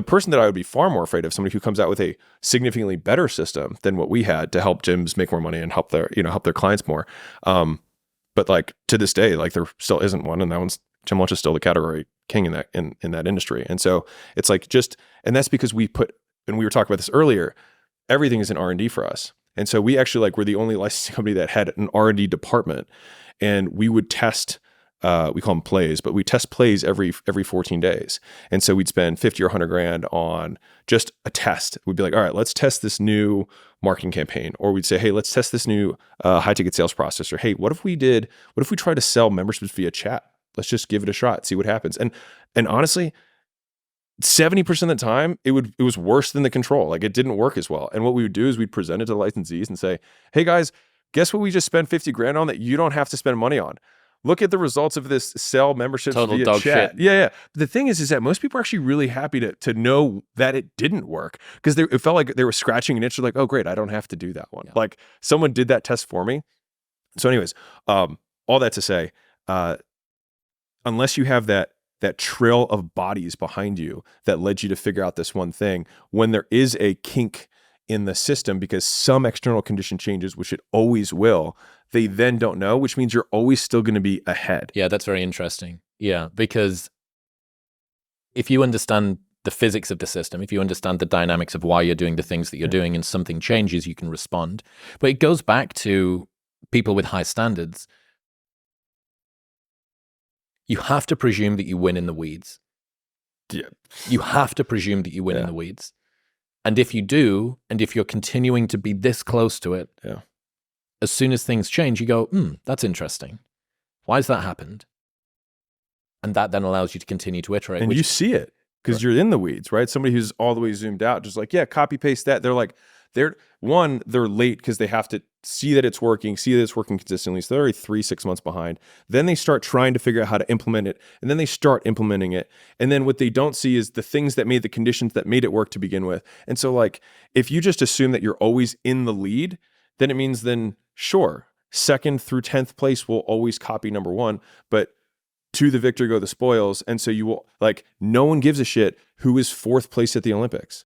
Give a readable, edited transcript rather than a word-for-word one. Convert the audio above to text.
The person that I would be far more afraid of, somebody who comes out with a significantly better system than what we had to help gyms make more money and help their clients more. But like to this day, like there still isn't one, and that one's Jim Welch is still the category king in that industry. And so it's like and that's because we were talking about this earlier, everything is an R&D for us. And so we actually we're the only licensing company that had an R&D department, and we would test, we call them plays, but we test plays every 14 days. And so we'd spend 50 or 100 grand on just a test. We'd be like, all right, let's test this new marketing campaign. Or we'd say, hey, let's test this new high ticket sales process. Or hey, what if we tried to sell memberships via chat? Let's just give it a shot, see what happens. And honestly, 70% of the time, it was worse than the control. Like it didn't work as well. And what we would do is we'd present it to the licensees and say, hey guys, guess what we just spent 50 grand on that you don't have to spend money on? Look at the results of this sell memberships Total via dog chat. shit. Yeah. But the thing is that most people are actually really happy to know that it didn't work, because it felt like they were scratching an itch. Like, oh great, I don't have to do that one. Yeah. Like someone did that test for me. So anyways, all that to say, unless you have that trail of bodies behind you that led you to figure out this one thing, when there is a kink in the system because some external condition changes, which it always will, they then don't know, which means you're always still going to be ahead. Yeah, that's very interesting. Yeah, because if you understand the physics of the system, if you understand the dynamics of why you're doing the things that you're doing and something changes, you can respond. But it goes back to people with high standards. You have to presume that you win in the weeds. Yeah. You have to presume that you win in the weeds. And if you do, and if you're continuing to be this close to it, as soon as things change, you go, that's interesting. Why has that happened? And that then allows you to continue to iterate. And you see it because you're in the weeds, right? Somebody who's all the way zoomed out, just like, copy paste that. They're like, they're late because they have to see that it's working consistently. So they're already 3-6 months behind. Then they start trying to figure out how to implement it. And then they start implementing it. And then what they don't see is the things that made the conditions that made it work to begin with. And so like, if you just assume that you're always in the lead, then it means sure, 2nd through 10th place will always copy number 1, but to the victor go the spoils. And so you will no one gives a shit who is 4th place at the Olympics.